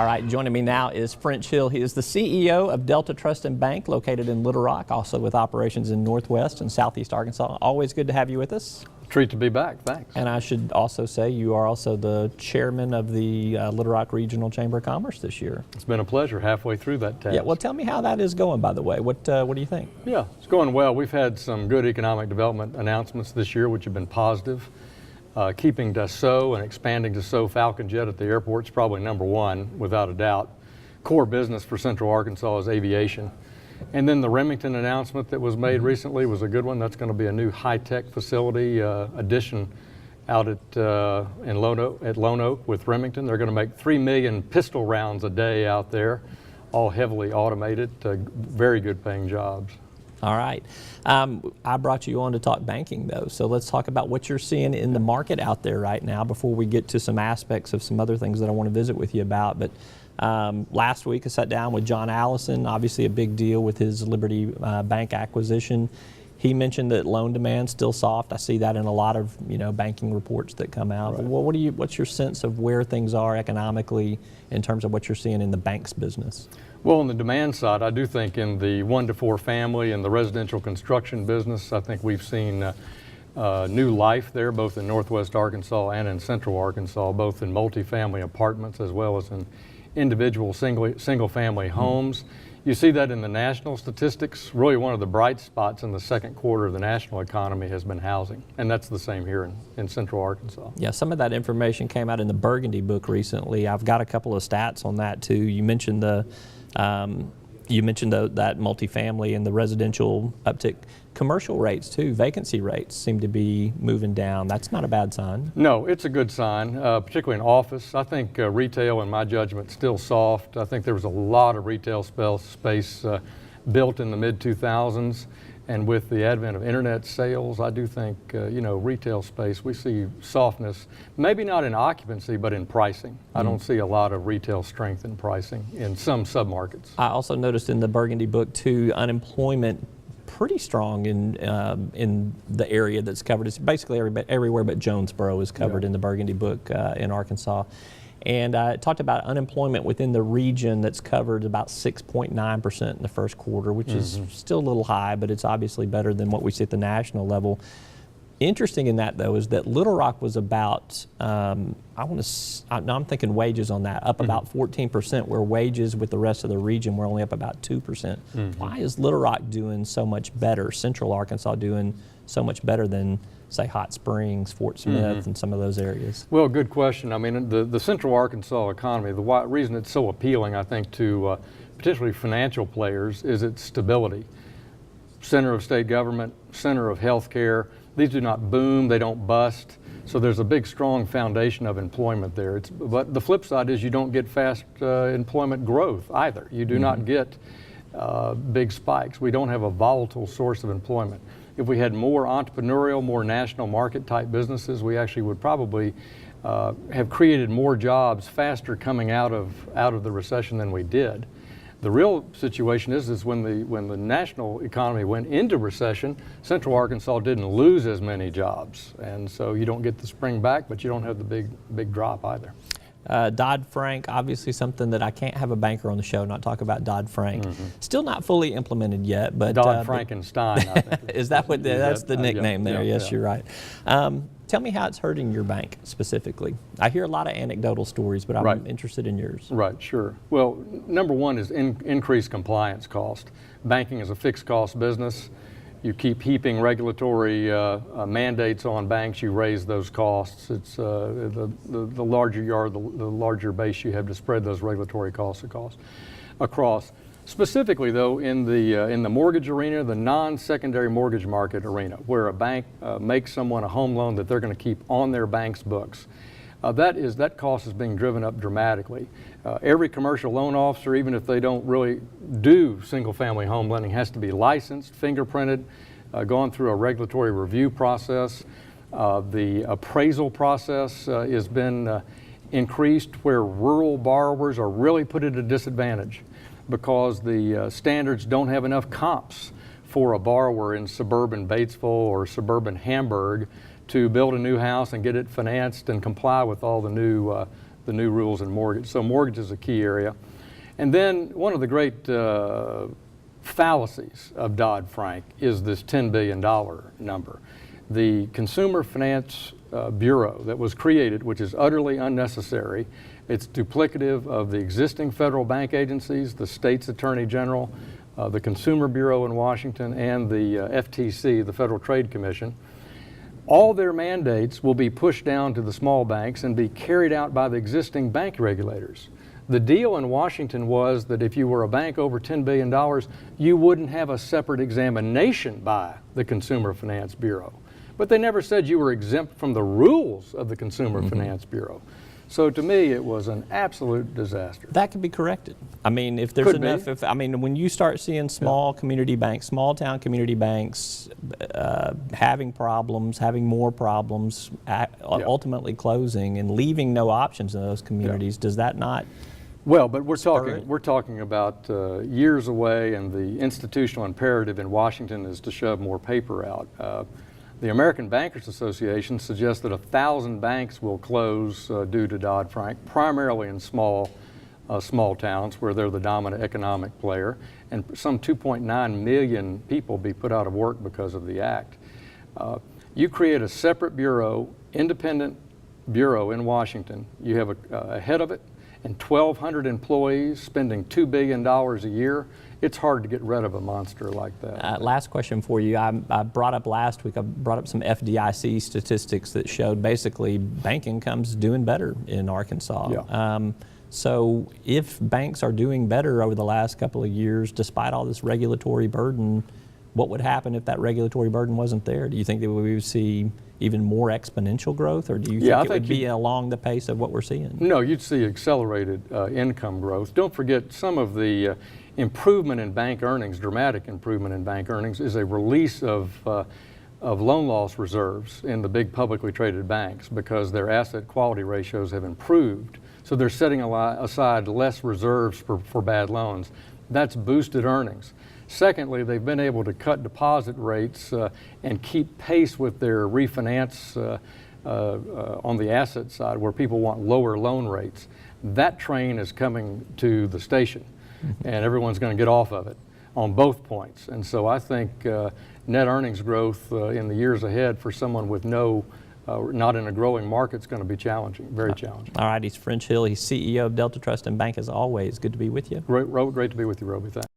All right, joining me now is French Hill. He is the CEO of Delta Trust and Bank, located in Little Rock, also with operations in Northwest and Southeast Arkansas. Always good to have you with us. Treat to be back, thanks. And I should also say you are also the chairman of the Little Rock Regional Chamber of Commerce this year. It's been a pleasure halfway through that task. Yeah, well, tell me how that is going, by the way. What do you think? Yeah, it's going well. We've had some good economic development announcements this year, which have been positive. Keeping Dassault and expanding Dassault Falcon Jet at the airport is probably number one, without a doubt. Core business for Central Arkansas is aviation. And then the Remington announcement that was made recently was a good one. That's going to be a new high-tech facility addition out at Lone Oak with Remington. They're going to make 3 million pistol rounds a day out there, all heavily automated, very good paying jobs. All right. I brought you on to talk banking, though, so let's talk about what you're seeing in the market out there right now before we get to some aspects of some other things that I want to visit with you about. But last week I sat down with John Allison, obviously a big deal with his Liberty Bank acquisition. He mentioned that loan demand's still soft. I see that in a lot of banking reports that come out. Right. But what's your sense of where things are economically in terms of what you're seeing in the bank's business? Well, on the demand side, I do think in the 1 to 4 family and the residential construction business, I think we've seen new life there, both in Northwest Arkansas and in Central Arkansas, both in multifamily apartments as well as in individual single-family homes. You see that in the national statistics. Really one of the bright spots in the second quarter of the national economy has been housing, and that's the same here in Central Arkansas. Yeah, some of that information came out in the Burgundy book recently. I've got a couple of stats on that too. You mentioned that multifamily and the residential uptick. Commercial rates too, vacancy rates seem to be moving down. That's not a bad sign. No, it's a good sign, particularly in office. I think retail, in my judgment, is still soft. I think there was a lot of retail space built in the mid-2000s. And with the advent of internet sales, I do think, retail space, we see softness, maybe not in occupancy, but in pricing. I don't see a lot of retail strength in pricing in some submarkets. I also noticed in the Burgundy book too, unemployment pretty strong in the area that's covered. It's basically everywhere but Jonesboro is covered in the Burgundy book in Arkansas. And it talked about unemployment within the region that's covered about 6.9% in the first quarter, which is still a little high, but it's obviously better than what we see at the national level. Interesting in that, though, is that Little Rock was about, I'm thinking wages on that, up about 14%, where wages with the rest of the region were only up about 2%. Why is Little Rock doing so much better, Central Arkansas doing so much better than, say, Hot Springs, Fort Smith, and some of those areas? Well, good question. I mean, the Central Arkansas economy, the reason it's so appealing, I think, to particularly financial players is its stability. Center of state government, center of health care. These do not boom, they don't bust. So there's a big, strong foundation of employment there. But the flip side is you don't get fast employment growth either. You do not get big spikes. We don't have a volatile source of employment. If we had more entrepreneurial, more national market type businesses, we actually would probably have created more jobs faster coming out of the recession than we did. The real situation is when the national economy went into recession, Central Arkansas didn't lose as many jobs, and so you don't get the spring back, but you don't have the big drop either. Dodd-Frank, obviously something that I can't have a banker on the show not talk about Dodd-Frank. Still not fully implemented yet, but Dodd-Frankenstein, I think. Is that what that's the nickname there? Yeah, yes, you're right. Tell me how it's hurting your bank specifically. I hear a lot of anecdotal stories, but I'm interested in yours. Right, sure. Well, number one is increased compliance cost. Banking is a fixed cost business. You keep heaping regulatory mandates on banks, you raise those costs. It's the larger you are, the larger base you have to spread those regulatory costs across. Specifically, though, in the mortgage arena, the non-secondary mortgage market arena, where a bank makes someone a home loan that they're going to keep on their bank's books, that cost is being driven up dramatically. Every commercial loan officer, even if they don't really do single-family home lending, has to be licensed, fingerprinted, gone through a regulatory review process. The appraisal process has been increased, where rural borrowers are really put at a disadvantage because the standards don't have enough comps for a borrower in suburban Batesville or suburban Hamburg to build a new house and get it financed and comply with all the new the new rules in mortgage. So mortgage is a key area. And then one of the great fallacies of Dodd-Frank is this $10 billion number. The Consumer Finance Bureau that was created, which is utterly unnecessary, it's duplicative of the existing federal bank agencies, the state's attorney general, the Consumer Bureau in Washington, and the FTC, the Federal Trade Commission. All their mandates will be pushed down to the small banks and be carried out by the existing bank regulators. The deal in Washington was that if you were a bank over $10 billion, you wouldn't have a separate examination by the Consumer Finance Bureau. But they never said you were exempt from the rules of the Consumer Finance Bureau. So to me, it was an absolute disaster. That could be corrected. I mean, if there's enough, I mean, when you start seeing small community banks, small town community banks having problems, having more problems, ultimately closing and leaving no options in those communities, does that not? Well, but we're talking about years away, and the institutional imperative in Washington is to shove more paper out. The American Bankers Association suggests that 1,000 banks will close due to Dodd-Frank, primarily in small towns where they're the dominant economic player, and some 2.9 million people be put out of work because of the act. You create a separate bureau, independent bureau in Washington. You have a head of it and 1,200 employees spending $2 billion a year. It's hard to get rid of a monster like that. Last question for you. I brought up last week, I brought up some FDIC statistics that showed basically bank income's doing better in Arkansas. Yeah. So if banks are doing better over the last couple of years, despite all this regulatory burden, what would happen if that regulatory burden wasn't there? Do you think that we would see even more exponential growth, or do you think it would be along the pace of what we're seeing? No, you'd see accelerated income growth. Don't forget, some of the improvement in bank earnings, dramatic improvement in bank earnings, is a release of loan loss reserves in the big publicly traded banks because their asset quality ratios have improved. So they're setting aside less reserves for bad loans. That's boosted earnings. Secondly, they've been able to cut deposit rates and keep pace with their refinance on the asset side where people want lower loan rates. That train is coming to the station, and everyone's going to get off of it on both points. And so I think net earnings growth in the years ahead for someone with not in a growing market is going to be challenging, very challenging. All right, he's French Hill. He's CEO of Delta Trust and Bank as always. Good to be with you. Great to be with you, Roby. Thanks.